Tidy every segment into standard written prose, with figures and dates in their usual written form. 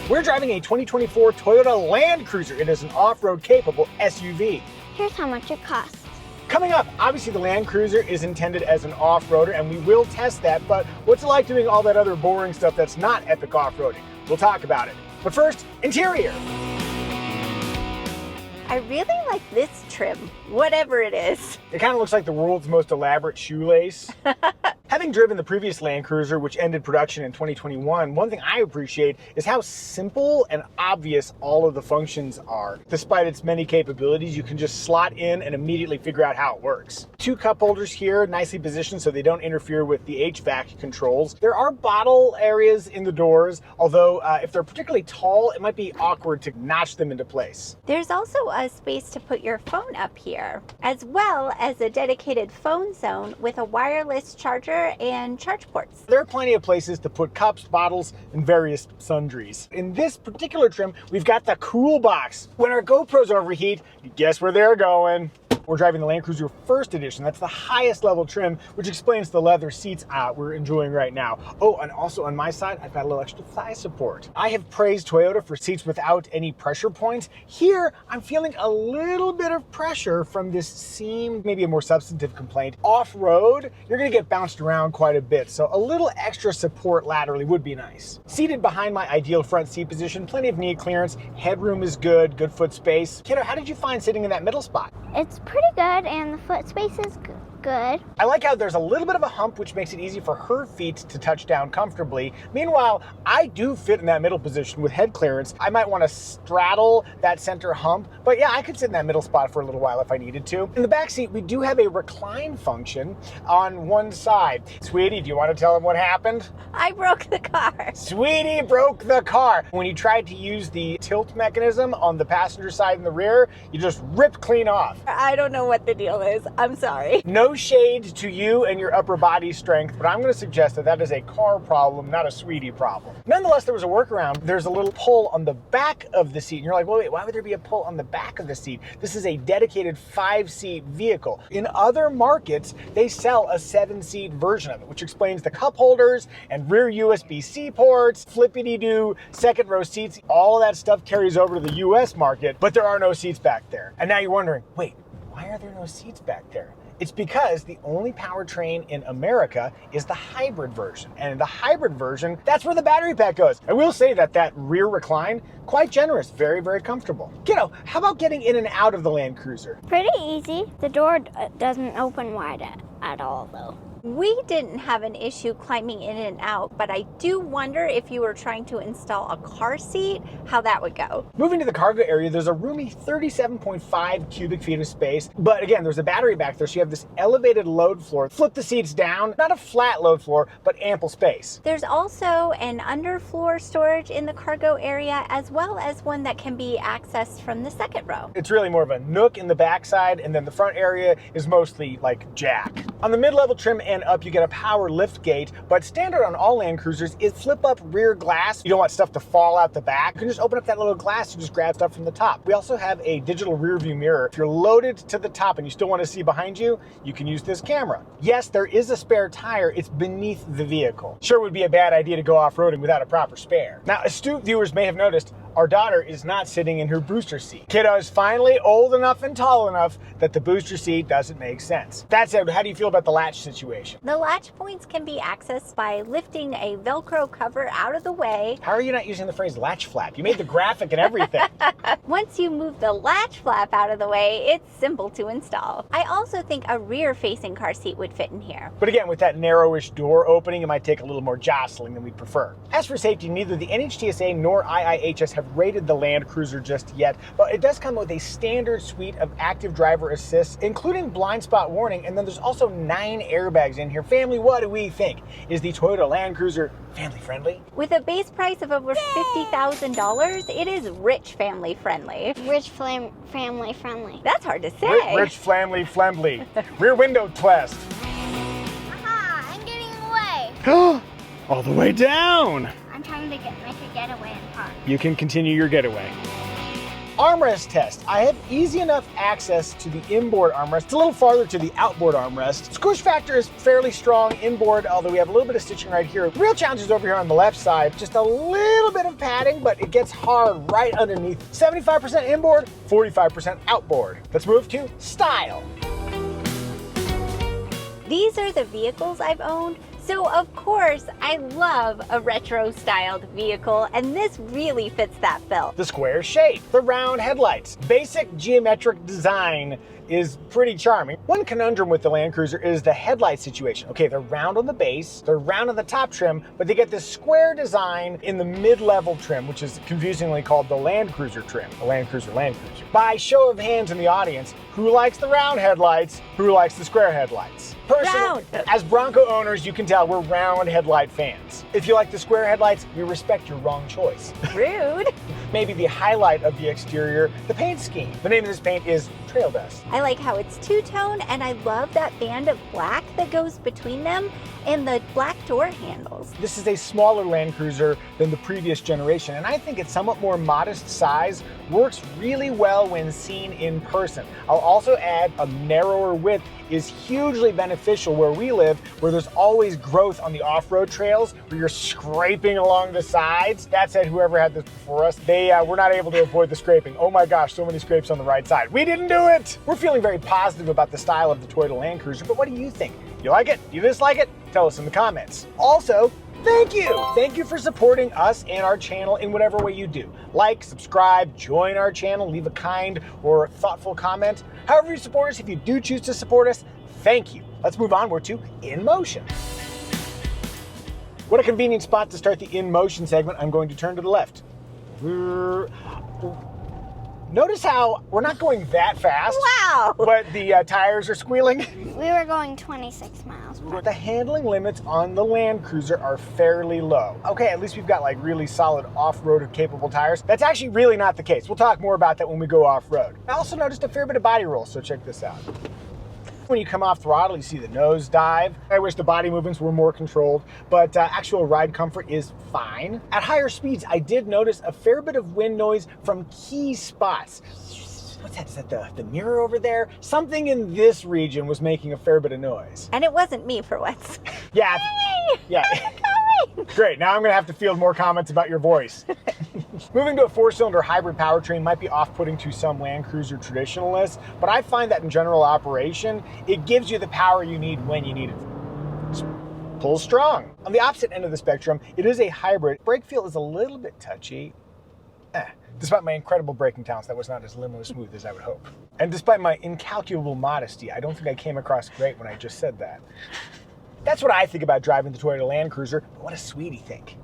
We're driving a 2024 Toyota Land Cruiser. It is an off-road capable SUV. Here's how much it costs. Coming up, obviously the Land Cruiser is intended as an off-roader, and we will test that, but what's it like doing all that other boring stuff that's not epic off-roading? We'll talk about it. But first, interior. I really like this trim, whatever it is. It kind of looks like the world's most elaborate shoelace. Having driven the previous Land Cruiser, which ended production in 2021, one thing I appreciate is how simple and obvious all of the functions are. Despite its many capabilities, you can just slot in and immediately figure out how it works. 2 cup holders here, nicely positioned so they don't interfere with the HVAC controls. There are bottle areas in the doors, although if they're particularly tall, it might be awkward to notch them into place. There's also a space to put your phone up here, as well as a dedicated phone zone with a wireless charger and charge ports. There are plenty of places to put cups, bottles, and various sundries. In this particular trim, we've got the cool box. When our GoPros overheat, guess where they're going? We're driving the Land Cruiser First Edition. That's the highest level trim, which explains the leather seats we're enjoying right now. Oh, and also on my side, I've got a little extra thigh support. I have praised Toyota for seats without any pressure points. Here, I'm feeling a little bit of pressure from this seam, maybe a more substantive complaint. Off-road, you're gonna get bounced around quite a bit, so a little extra support laterally would be nice. Seated behind my ideal front seat position, plenty of knee clearance, headroom is good foot space. Kiddo, how did you find sitting in that middle spot? It's pretty good, and the foot space is good. I like how there's a little bit of a hump, which makes it easy for her feet to touch down comfortably. Meanwhile, I do fit in that middle position with head clearance. I might want to straddle that center hump, but yeah, I could sit in that middle spot for a little while if I needed to. In the back seat, we do have a recline function on one side. Sweetie, do you want to tell them what happened? I broke the car. Sweetie broke the car. When you tried to use the tilt mechanism on the passenger side and the rear, you just ripped clean off. I don't know what the deal is. I'm sorry. No shade to you and your upper body strength, but I'm going to suggest that that is a car problem, not a Sweetie problem. Nonetheless, there was a workaround. There's a little pull on the back of the seat. And you're like, well, wait, why would there be a pull on the back of the seat? This is a dedicated 5-seat vehicle. In other markets, they sell a 7-seat version of it, which explains the cup holders and rear USB-C ports, flippity-doo, second row seats. All of that stuff carries over to the US market, but there are no seats back there. And now you're wondering, wait, why are there no seats back there? It's because the only powertrain in America is the hybrid version. And in the hybrid version, that's where the battery pack goes. I will say that rear recline, quite generous, very, very comfortable. Kiddo, how about getting in and out of the Land Cruiser? Pretty easy. The door doesn't open wide at all, though. We didn't have an issue climbing in and out, but I do wonder if you were trying to install a car seat, how that would go. Moving to the cargo area, there's a roomy 37.5 cubic feet of space. But again, there's a battery back there, so you have this elevated load floor. Flip the seats down, not a flat load floor, but ample space. There's also an underfloor storage in the cargo area, as well as one that can be accessed from the second row. It's really more of a nook in the backside, and then the front area is mostly like jack. On the mid-level trim and up, you get a power lift gate, but standard on all Land Cruisers is flip up rear glass. You don't want stuff to fall out the back. You can just open up that little glass to just grab stuff from the top. We also have a digital rear view mirror. If you're loaded to the top and you still want to see behind you, you can use this camera. Yes, there is a spare tire. It's beneath the vehicle. Sure would be a bad idea to go off-roading without a proper spare. Now, astute viewers may have noticed our daughter is not sitting in her booster seat. Kiddo is finally old enough and tall enough that the booster seat doesn't make sense. That said, how do you feel about the latch situation? The latch points can be accessed by lifting a Velcro cover out of the way. How are you not using the phrase latch flap? You made the graphic and everything. Once you move the latch flap out of the way, it's simple to install. I also think a rear-facing car seat would fit in here. But again, with that narrowish door opening, it might take a little more jostling than we prefer. As for safety, neither the NHTSA nor IIHS have rated the Land Cruiser just yet, but it does come with a standard suite of active driver assists, including blind spot warning, and then there's also 9 airbags in here. Family, what do we think? Is the Toyota Land Cruiser family friendly? With a base price of over $50,000, it is rich family friendly. Rich family friendly. That's hard to say. Rich family friendly. Rear window twist. Aha, I'm getting away. All the way down. I'm trying to make a getaway in park. You can continue your getaway. Armrest test. I have easy enough access to the inboard armrest. It's a little farther to the outboard armrest. Squish factor is fairly strong inboard, although we have a little bit of stitching right here. The real challenge is over here on the left side. Just a little bit of padding, but it gets hard right underneath. 75% inboard, 45% outboard. Let's move to style. These are the vehicles I've owned. So of course, I love a retro styled vehicle, and this really fits that bill. The square shape, the round headlights, basic geometric design is pretty charming. One conundrum with the Land Cruiser is the headlight situation. Okay, they're round on the base, they're round on the top trim, but they get this square design in the mid-level trim, which is confusingly called the Land Cruiser trim, the Land Cruiser. By show of hands in the audience, who likes the round headlights, who likes the square headlights? Personally, as Bronco owners, you can tell we're round headlight fans. If you like the square headlights, we respect your wrong choice. Rude. Maybe the highlight of the exterior, the paint scheme. The name of this paint is Trail Dust. I like how it's two-tone, and I love that band of black that goes between them and the black door handles. This is a smaller Land Cruiser than the previous generation, and I think its somewhat more modest size works really well when seen in person. I'll also add a narrower width is hugely beneficial where we live, where there's always growth on the off-road trails, where you're scraping along the sides. That said, whoever had this before us, they were not able to avoid the scraping. Oh my gosh, so many scrapes on the right side. We didn't do it! We're feeling very positive about the style of the Toyota Land Cruiser, but what do you think? You like it? You dislike it? Tell us in the comments. Also, thank you! Thank you for supporting us and our channel in whatever way you do. Like, subscribe, join our channel, leave a kind or thoughtful comment. However you support us, if you do choose to support us, thank you. Let's move onward to In Motion. What a convenient spot to start the In Motion segment. I'm going to turn to the left. Notice how we're not going that fast. Wow! But the tires are squealing. We were going 26 miles per hour. The handling limits on the Land Cruiser are fairly low. Okay, at least we've got like really solid off-road capable tires. That's actually really not the case. We'll talk more about that when we go off-road. I also noticed a fair bit of body roll, so check this out. When you come off throttle, you see the nose dive. I wish the body movements were more controlled, but actual ride comfort is fine. At higher speeds, I did notice a fair bit of wind noise from key spots. What's that? Is that the mirror over there? Something in this region was making a fair bit of noise. And it wasn't me for once. Yeah. Hey, Yeah. going. Great, now I'm gonna have to field more comments about your voice. Moving to a 4-cylinder hybrid powertrain might be off-putting to some Land Cruiser traditionalists, but I find that in general operation, it gives you the power you need when you need it. Pull strong. On the opposite end of the spectrum, it is a hybrid. Brake feel is a little bit touchy. Despite my incredible braking talents, that was not as limo smooth as I would hope. And despite my incalculable modesty, I don't think I came across great when I just said that. That's what I think about driving the Toyota Land Cruiser, but what does Sweetie think?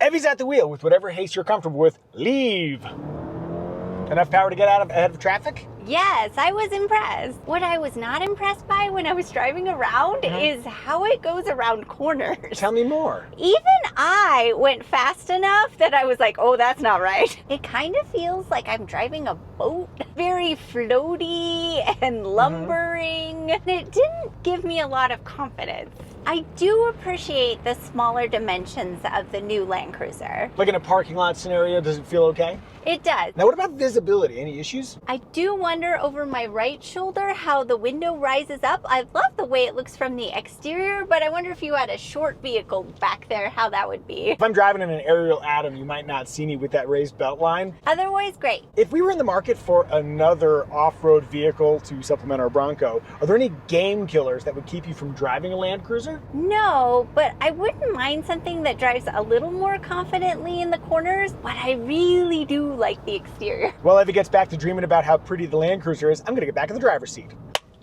Evie's at the wheel. With whatever haste you're comfortable with, leave. Enough power to get ahead of traffic? Yes, I was impressed. What I was not impressed by when I was driving around is how it goes around corners. Tell me more. Even I went fast enough that I was like, oh, that's not right. It kind of feels like I'm driving a boat. Very floaty and lumbering. And it didn't give me a lot of confidence. I do appreciate the smaller dimensions of the new Land Cruiser. Like in a parking lot scenario, does it feel okay? It does. Now what about visibility? Any issues? I do wonder over my right shoulder how the window rises up. I love the way it looks from the exterior, but I wonder if you had a short vehicle back there, how that would be. If I'm driving in an aerial Atom, you might not see me with that raised belt line. Otherwise, great. If we were in the market for another off-road vehicle to supplement our Bronco, are there any game killers that would keep you from driving a Land Cruiser? No, but I wouldn't mind something that drives a little more confidently in the corners, but I really do like the exterior. Well, if it gets back to dreaming about how pretty the Land Cruiser is, I'm gonna get back in the driver's seat.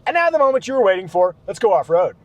And now the moment you were waiting for, let's go off-road.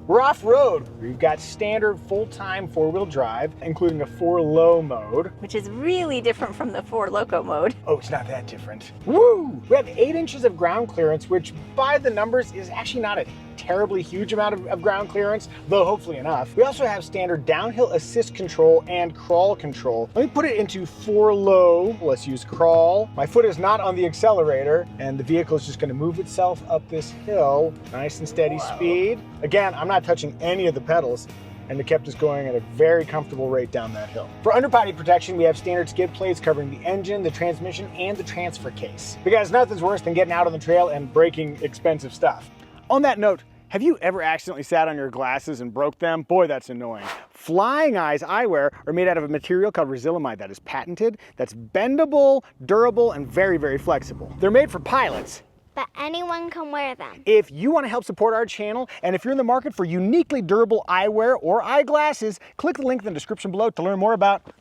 We're off-road. We've got standard full-time 4-wheel drive, including a 4-low mode. Which is really different from the 4-loco mode. Oh, it's not that different. Woo! We have 8 inches of ground clearance, which by the numbers is actually not a terribly huge amount of ground clearance, though hopefully enough. We also have standard downhill assist control and crawl control. Let me put it into 4-low. Let's use crawl. My foot is not on the accelerator, and the vehicle is just gonna move itself up this hill. Nice and steady speed. Again, I'm not touching any of the pedals. and it kept us going at a very comfortable rate down that hill. For underbody protection, we have standard skid plates covering the engine, the transmission, and the transfer case. Because nothing's worse than getting out on the trail and breaking expensive stuff. On that note, have you ever accidentally sat on your glasses and broke them? Boy, that's annoying. Flying Eyes eyewear are made out of a material called Resilimide that is patented, that's bendable, durable, and very, very flexible. They're made for pilots. But anyone can wear them. If you want to help support our channel, and if you're in the market for uniquely durable eyewear or eyeglasses, click the link in the description below to learn more about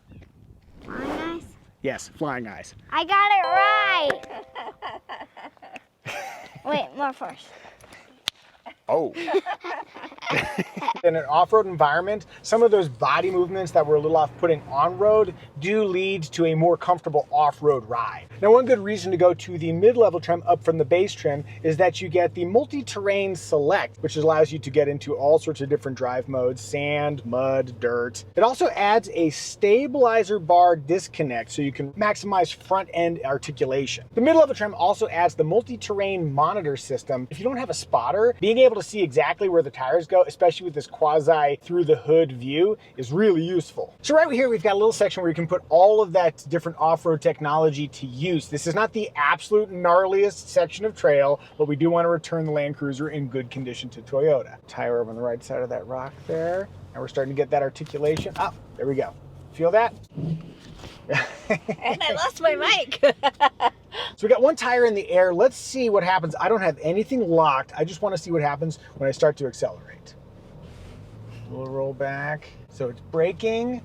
Flying Eyes? Yes, Flying Eyes. I got it right. Wait, more first. Oh. In an off-road environment, some of those body movements that were a little off-putting on-road do lead to a more comfortable off-road ride. Now, one good reason to go to the mid-level trim up from the base trim is that you get the multi-terrain select, which allows you to get into all sorts of different drive modes: sand, mud, dirt. It also adds a stabilizer bar disconnect so you can maximize front-end articulation. The mid-level trim also adds the multi-terrain monitor system. If you don't have a spotter, being able to see exactly where the tires go, especially with this quasi through the hood view, is really useful. So right here, we've got a little section where you can put all of that different off-road technology to use. This is not the absolute gnarliest section of trail, but we do want to return the Land Cruiser in good condition to Toyota. Tire over on the right side of that rock there. And we're starting to get that articulation. Oh, there we go. Feel that? And I lost my mic. So we got one tire in the air. Let's see what happens. I don't have anything locked. I just want to see what happens when I start to accelerate. A little roll back. So it's braking,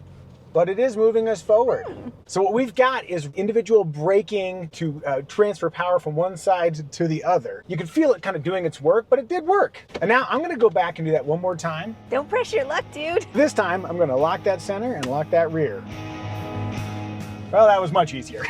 but it is moving us forward. So what we've got is individual braking to transfer power from one side to the other. You can feel it kind of doing its work, but it did work. And now I'm going to go back and do that one more time. Don't press your luck, dude. This time I'm going to lock that center and lock that rear. Well, that was much easier.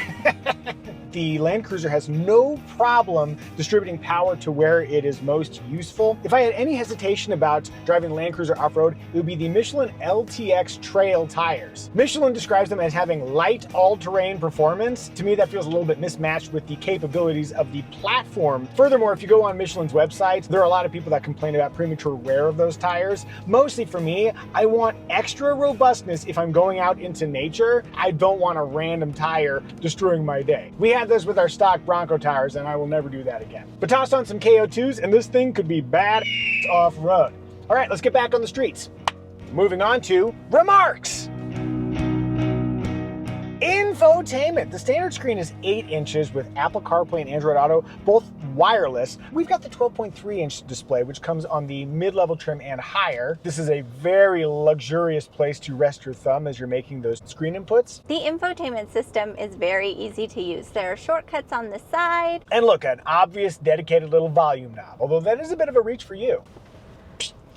The Land Cruiser has no problem distributing power to where it is most useful. If I had any hesitation about driving the Land Cruiser off-road, it would be the Michelin LTX Trail tires. Michelin describes them as having light all-terrain performance. To me, that feels a little bit mismatched with the capabilities of the platform. Furthermore, if you go on Michelin's website, there are a lot of people that complain about premature wear of those tires. Mostly for me, I want extra robustness if I'm going out into nature. I don't want a random tire destroying my day. We had this with our stock Bronco tires, and I will never do that again. But toss on some KO2s, and this thing could be bad off-road. All right, let's get back on the streets. Moving on to remarks. Infotainment. The standard screen is 8 inches with Apple CarPlay and Android Auto, both wireless. We've got the 12.3-inch display, which comes on the mid-level trim and higher. This is a very luxurious place to rest your thumb as you're making those screen inputs. The infotainment system is very easy to use. There are shortcuts on the side. And look, an obvious dedicated little volume knob, although that is a bit of a reach for you.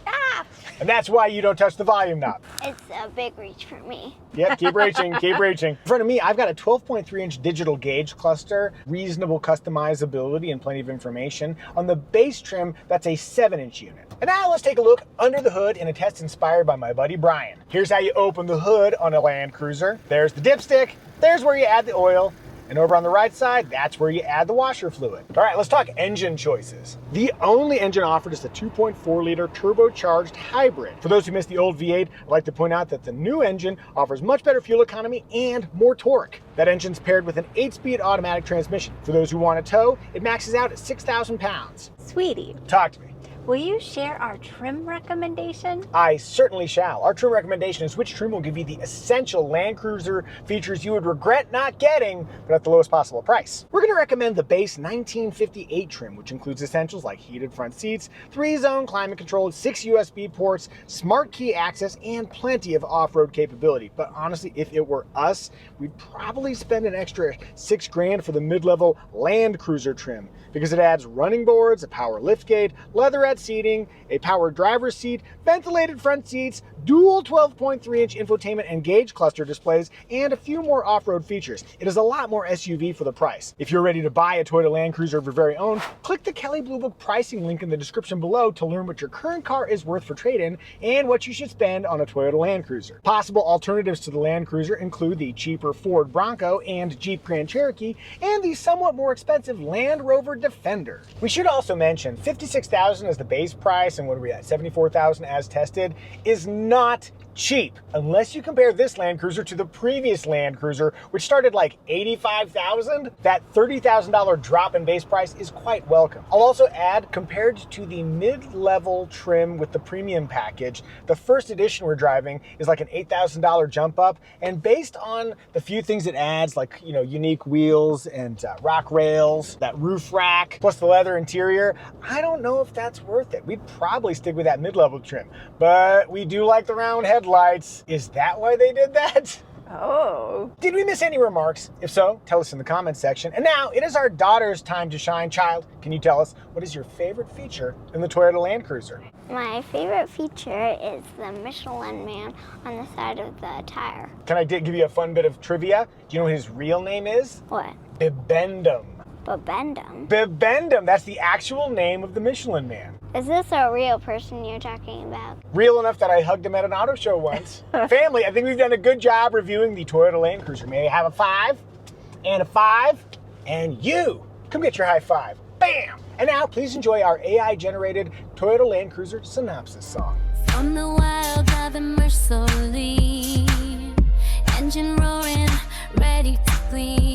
Ah! And that's why you don't touch the volume knob. It's a big reach for me. Yep, keep reaching, keep reaching. In front of me, I've got a 12.3-inch digital gauge cluster, reasonable customizability and plenty of information. On the base trim, that's a 7-inch unit. And now let's take a look under the hood in a test inspired by my buddy Brian. Here's how you open the hood on a Land Cruiser. There's the dipstick, there's where you add the oil, and over on the right side, that's where you add the washer fluid. All right, let's talk engine choices. The only engine offered is the 2.4-liter turbocharged hybrid. For those who missed the old V8, I'd like to point out that the new engine offers much better fuel economy and more torque. That engine's paired with an 8-speed automatic transmission. For those who want to tow, it maxes out at 6,000 pounds. Sweetie, Talk to me. will you share our trim recommendation? I certainly shall. Our trim recommendation is which trim will give you the essential Land Cruiser features you would regret not getting, but at the lowest possible price. We're going to recommend the base 1958 trim, which includes essentials like heated front seats, 3-zone climate control, 6 USB ports, smart key access, and plenty of off-road capability. But honestly, if it were us, we'd probably spend an extra $6 grand for the mid-level Land Cruiser trim, because it adds running boards, a power liftgate, leatherette seating, a power driver's seat, ventilated front seats, dual 12.3-inch infotainment and gauge cluster displays, and a few more off-road features. It is a lot more SUV for the price. If you're ready to buy a Toyota Land Cruiser of your very own, click the Kelley Blue Book pricing link in the description below to learn what your current car is worth for trade-in and what you should spend on a Toyota Land Cruiser. Possible alternatives to the Land Cruiser include the cheaper Ford Bronco and Jeep Grand Cherokee, and the somewhat more expensive Land Rover Defender. We should also mention $56,000 is the base price, and what are we at, $74,000 as tested, is not cheap. Unless you compare this Land Cruiser to the previous Land Cruiser, which started like $85,000, that $30,000 drop in base price is quite welcome. I'll also add, compared to the mid-level trim with the premium package, the first edition we're driving is like an $8,000 jump up, and based on the few things it adds, like, you know, unique wheels and rock rails, that roof rack, plus the leather interior, I don't know if that's worth it. We'd probably stick with that mid-level trim, but we do like the round headlights. Is that why they did that? Oh. Did we miss any remarks? If so, tell us in the comments section. And now it is our daughter's time to shine. Child, can you tell us what is your favorite feature in the Toyota Land Cruiser? My favorite feature is the Michelin Man on the side of the tire. Can I give you a fun bit of trivia? Do you know what his real name is? What? Bibendum. Bibendum. Bibendum, that's the actual name of the Michelin Man. Is this a real person you're talking about? Real enough that I hugged him at an auto show once. Family, I think we've done a good job reviewing the Toyota Land Cruiser. May I have a 5 and a 5, and you come get your high five. Bam! And now please enjoy our AI-generated Toyota Land Cruiser synopsis song. From the wild, driving mercilessly, engine roaring, ready to bleed.